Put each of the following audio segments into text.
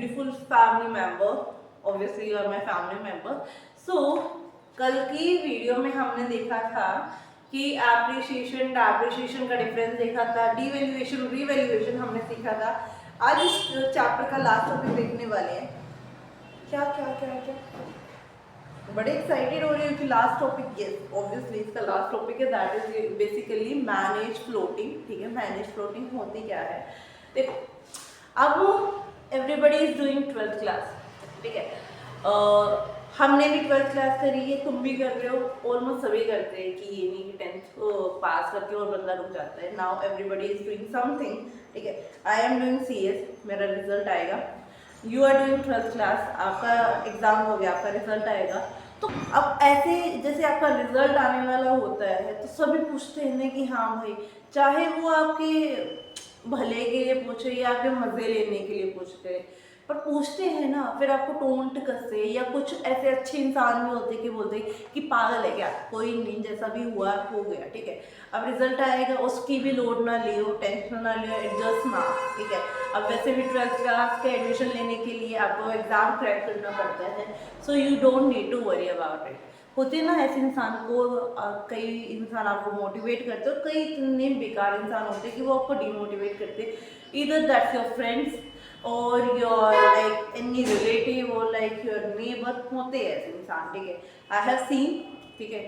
beautiful family member. Obviously you are my family member. So कल की video में हमने देखा था कि एप्रिसिएशन डेप्रिसिएशन का डिफरेंस देखा था, डिवैल्यूएशन रीवैल्यूएशन हमने सीखा था। आज इस चैप्टर का लास्ट टॉपिक देखने वाले हैं। क्या क्या क्या क्या बड़े एक्साइटेड हो रही हूँ कि लास्ट टॉपिक, यस ऑब्वियसली इसका लास्ट टॉपिक है, that is basically manage floating. ठीक है, मैनेज फ्लोटिंग होती क्या है। देखो, अब everybody is doing 12th class, ठीक है। हमने भी 12th क्लास करी है, तुम भी कर रहे हो, ऑलमोस्ट सभी करते हैं कि ये नहीं कि 10th को पास करके और बंदा रुक जाता है। Now everybody is doing something, ठीक है। आई एम डूइंग CS, मेरा रिजल्ट आएगा। You are doing 12th class, आपका एग्जाम हो गया, आपका रिजल्ट आएगा। तो अब ऐसे जैसे आपका रिजल्ट आने वाला होता है तो सभी पूछते हैं ना कि हाँ भाई, चाहे वो आपके भले के लिए पूछे या आपके मजे लेने के लिए पूछते हैं, पर पूछते हैं ना, फिर आपको टोंट कसते, या कुछ ऐसे अच्छे इंसान भी होते कि बोलते कि पागल है क्या, कोई नहीं, जैसा भी हुआ हो गया, ठीक है। अब रिजल्ट आएगा, उसकी भी लोड ना लियो, टेंशन ना लियो, एडजस्ट ना, ठीक है। अब वैसे भी 12th क्लास के एडमिशन लेने के लिए आपको एग्जाम क्रैक करना पड़ता है, so you don't need to worry about it. होते ना ऐसे इंसान को, कई इंसान आपको मोटिवेट करते और कई इतने बेकार इंसान होते हैं कि वो आपको डिमोटिवेट करते। इधर दैट्स योर फ्रेंड्स और योर लाइक एनी रिलेटिव और लाइक योर नेबर, होते हैं ऐसे इंसान, ठीक है। आई हैव सीन, ठीक है,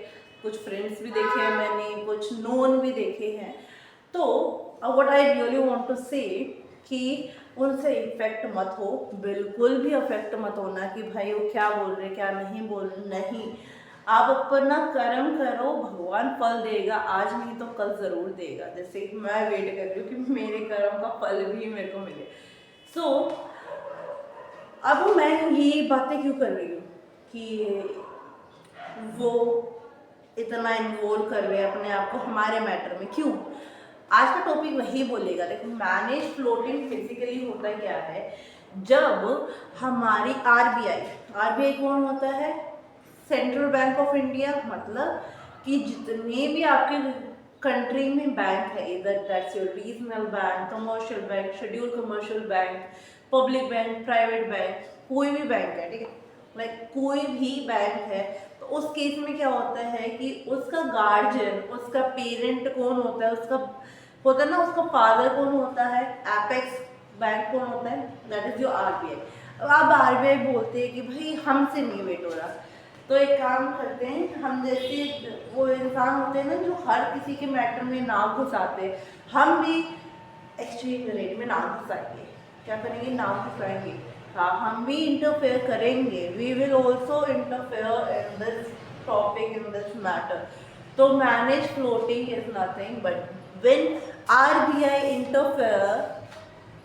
कुछ फ्रेंड्स भी देखे हैं मैंने, कुछ नोन भी देखे हैं। तो what I really want to say कि उनसे इफेक्ट मत हो, बिल्कुल भी अफेक्ट मत होना कि भाई वो क्या बोल रहे क्या नहीं बोल रहे, नहीं। आप अपना कर्म करो, भगवान फल देगा, आज नहीं तो कल जरूर देगा। जैसे मैं वेट कर रही हूँ कि मेरे कर्म का फल भी मेरे को मिले। सो अब मैं ये बातें क्यों कर रही हूँ कि वो इतना इन्वॉल्व कर रहे हैं अपने आप को हमारे मैटर में, क्यों? आज का टॉपिक वही बोलेगा। देखो, मैनेज फ्लोटिंग बेसिकली होता क्या है, जब हमारी आरबीआई कौन होता है? Central bank of India. मतलब कि जितने भी आपके कंट्री में बैंक है, इधर that's your regional bank, commercial bank, schedule commercial bank, public bank, private bank, कोई भी बैंक है, ठीक है, लाइक कोई भी बैंक है, तो उस केस में क्या होता है कि उसका गार्जियन, उसका पेरेंट कौन होता है, उसका होता है ना, उसका फादर कौन होता है, एपेक्स बैंक कौन होता है, दैट इज योर आरबीआई। अब आरबीआई बोलते हैं कि भाई हमसे नहीं वेट हो रहा, तो एक काम करते हैं, हम जैसे वो इंसान होते हैं ना जो हर किसी के मैटर में नाक घुसाते, हम भी एक्सचेंज रेट में नाक घुसाएंगे। क्या करेंगे? नाक घुसाएंगे। हाँ, हम भी इंटरफेयर करेंगे, we will also interfere in this topic, in this matter. तो manage floating is nothing but when RBI interfere,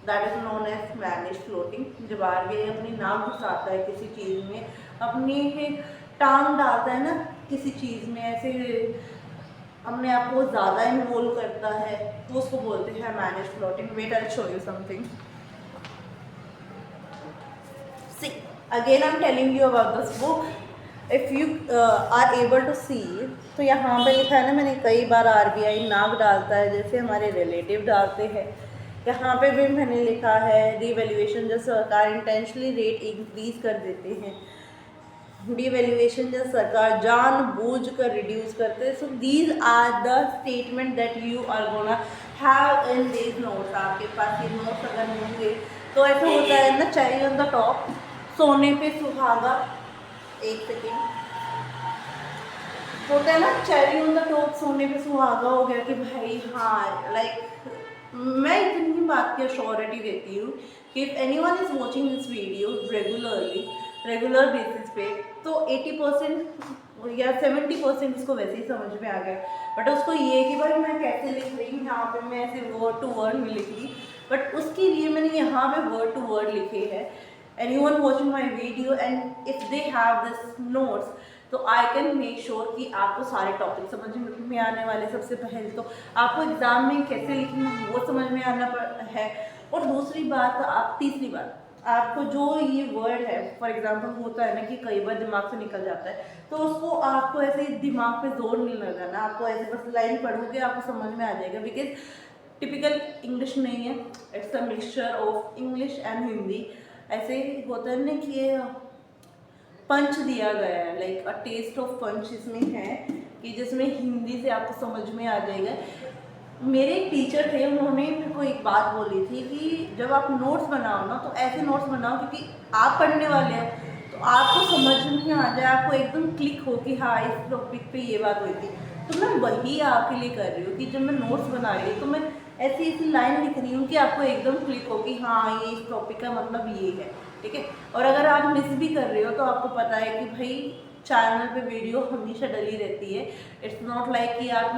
that is known as manage floating. जब आरबीआई अपनी नाक घुसाता है किसी चीज़ में, अपनी टांग डालता है ना किसी चीज़ में, ऐसे अपने आप को ज़्यादा इन्वॉल्व करता है, तो उसको बोलते हैं manage floating. Wait, I will show you something. See, again I am telling you about this book, if you are able to see. तो यहाँ पे लिखा है ना, मैंने कई बार आरबीआई नाक डालता है, जैसे हमारे रिलेटिव डालते हैं। यहाँ पे भी मैंने लिखा है रिवैल्यूएशन, जब सरकार इंटेंशनली रेट इंक्रीज कर देते हैं, डिवैल्यूएशन जब सरकार जानबूझ कर रिड्यूस करते हैं। So these are the statement that you are gonna have in these notes. आपके पास ये नोट्स अगर होंगे तो ऐसा होता है ना, चेरी ऑन द टॉप, सोने पे सुहागा। एक सेकेंड, होता है ना चेरी ऑन द टॉप, सोने पे सुहागा हो गया कि भाई हाँ, लाइक मैं इतनी बात की अश्योरिटी देती हूँ कि if anyone is watching this video regular basis पे, तो 80% या 70% उसको वैसे ही समझ में आ गया। बट उसको ये कि भाई मैं कैसे लिख रही हूँ, यहाँ पे मैं ऐसे वर्ड टू वर्ड में लिख रही, बट उसके लिए मैंने यहाँ पे वर्ड टू वर्ड लिखे हैं। Anyone watching my video and if they have this notes, तो आई कैन मेक श्योर कि आपको सारे टॉपिक समझ में आने वाले। सबसे पहले तो आपको एग्जाम में कैसे लिखना वो समझ में आना है, और दूसरी बात, आप तीसरी बात, आपको जो ये वर्ड है, फॉर एग्जांपल होता है ना कि कई बार दिमाग से निकल जाता है, तो उसको आपको ऐसे दिमाग पे जोर नहीं लगाना, आपको ऐसे बस लाइन पढ़ोगे आपको समझ में आ जाएगा। बिकॉज टिपिकल इंग्लिश नहीं है, it's a mixture of English and Hindi. ऐसे होता है ना कि पंच दिया गया है, लाइक अ टेस्ट ऑफ पंच इसमें है कि जिसमें हिंदी से आपको समझ में आ जाएगा। मेरे एक टीचर थे, उन्होंने मेरे को एक बात बोली थी कि जब आप नोट्स बनाओ ना तो ऐसे नोट्स बनाओ क्योंकि आप पढ़ने वाले हैं, तो आपको समझ में आ जाए, आपको एकदम क्लिक हो कि हाँ इस टॉपिक पे ये बात हुई थी। तो मैं वही आपके लिए कर रही हूँ कि जब मैं नोट्स बना रही हूँ तो मैं ऐसी ऐसी लाइन लिख रही हूँ कि आपको एकदम क्लिक हो कि हाँ ये इस टॉपिक का मतलब ये है, ठीक है। और अगर आप मिस भी कर रहे हो तो आपको पता है कि भाई चैनल पे वीडियो हमेशा डली रहती है। इट्स नॉट लाइक कि आप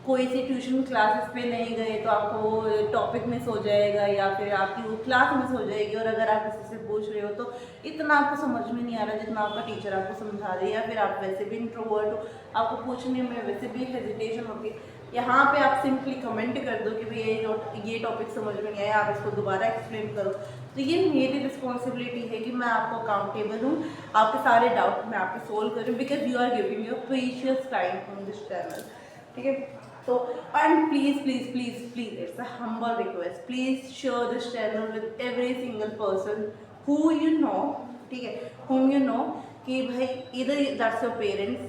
कोई सी ट्यूशन क्लासेस पे नहीं गए तो आपको वो टॉपिक मिस हो जाएगा या फिर आपकी वो क्लास मिस हो जाएगी। और अगर आप किसी से पूछ रहे हो तो इतना आपको समझ में नहीं आ रहा जितना आपका टीचर आपको समझा रही है, या फिर आप वैसे भी इंट्रोवर्ट हो, आपको पूछने में वैसे भी हेजिटेशन होती है। यहाँ पे आप सिंपली कमेंट कर दो कि भाई ये टॉपिक समझ में नहीं आया, आप इसको दोबारा एक्सप्लेन करो। तो ये मेरी रिस्पॉन्सिबिलिटी है कि मैं आपको अकाउंटेबल हूँ, आपके सारे डाउट मैं आपको सोल्व करूँ, because you are giving your precious time on this channel, ठीक है। तो and please please please please it's a humble request, please share this channel with every single person who you know, ठीक है, whom you know, कि भाई either that's your parents,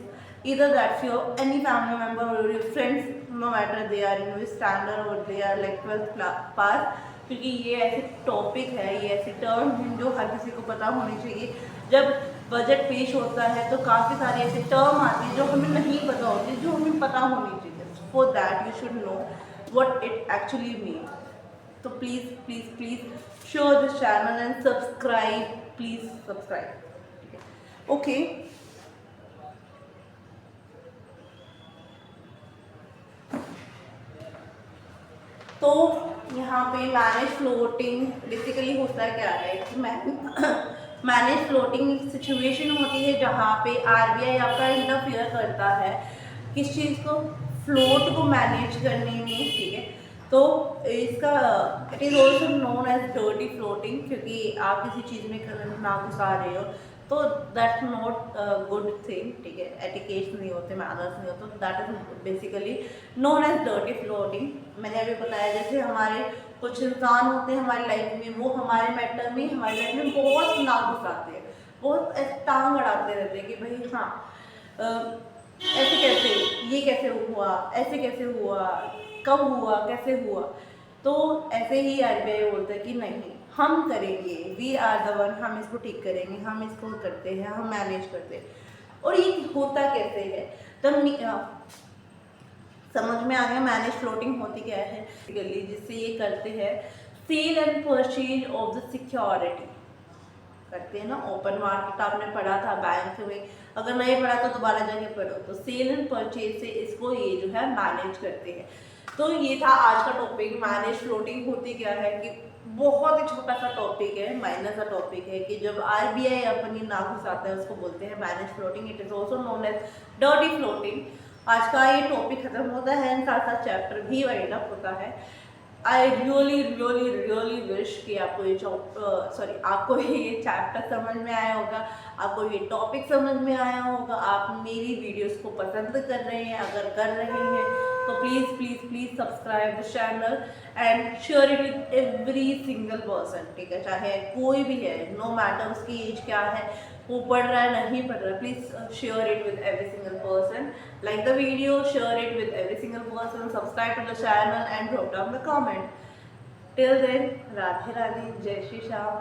either that's your any family member or your friends, no matter they are in which standard or they are like 12th pass, क्योंकि ये ऐसे topic है, ये ऐसे टर्म हैं जो हर किसी को पता होनी चाहिए। जब बजट पेश होता है तो काफ़ी सारे ऐसे टर्म आते हैं जो हमें नहीं पता होते, जो हमें पता होनी चाहिए। For that you should know what it actually means. So please please please share this channel and subscribe, please subscribe, okay। तो यहाँ पे मैनेज फ्लोटिंग बेसिकली होता क्या है कि मैनेज फ्लोटिंग सिचुएशन होती है जहाँ पे आरबीआई आपका इंटरफियर करता है किस चीज़ को, फ्लोट को मैनेज करने में, ठीक है। तो इसका it is also known as dirty floating, क्योंकि आप किसी चीज़ में करंट ना घुसा रहे हो तो दैट्स नॉट गुड थिंग, ठीक है। एटिकेट्स नहीं होते, मैनर्स नहीं होते, that is basically known as dirty floating. मैंने अभी बताया जैसे हमारे कुछ इंसान होते हैं हमारी लाइफ में, वो हमारे मैटर में, हमारी लाइफ में बहुत नाक घुसाते हैं, बहुत टांग अड़ाते रहते हैं कि भाई हाँ ऐसे कैसे, ये कैसे हुआ, ऐसे कैसे हुआ, कब हुआ, कैसे हुआ। तो ऐसे ही आरबीआई बोलता है कि नहीं हम करेंगे, वी आर द वन, हम इसको ठीक करेंगे, हम इसको करते हैं, हम मैनेज करते हैं। और ये होता कैसे है तब समझ में आ गया मैनेज फ्लोटिंग होती क्या है। जिससे ये करते हैं sale and purchase of the security करते हैं ना, ओपन मार्केट आपने पढ़ा था बैंक में, अगर नहीं पढ़ा तो दोबारा जाके पढ़ो। तो सेल एंड परचेज से इसको ये जो है मैनेज करते हैं। तो ये था आज का टॉपिक, मैनेज फ्लोटिंग होती क्या है कि बहुत ही छोटा सा टॉपिक है, माइनर सा टॉपिक है कि जब आरबीआई अपनी नाक घुसाता है उसको बोलते हैं manage floating. It is also known as dirty floating. आज का ये टॉपिक खत्म होता है एंड साथ साथ चैप्टर भी वाइंड अप होता है। I really really really wish कि आपको ये आपको ये चैप्टर समझ में आया होगा, आपको ये टॉपिक समझ में आया होगा, आप मेरी वीडियोस को पसंद कर रहे हैं। अगर कर रहे हैं तो please please please subscribe the channel and share it with every single person, ठीक है। चाहे कोई भी है, नो मैटर उसकी एज क्या है, वो पढ़ रहा है नहीं पढ़ रहा, please share it with every single person, like the video, share it with every single person, subscribe to the channel and drop down the comment. Till then, Radhe Radhe, Jai Shri Shyam.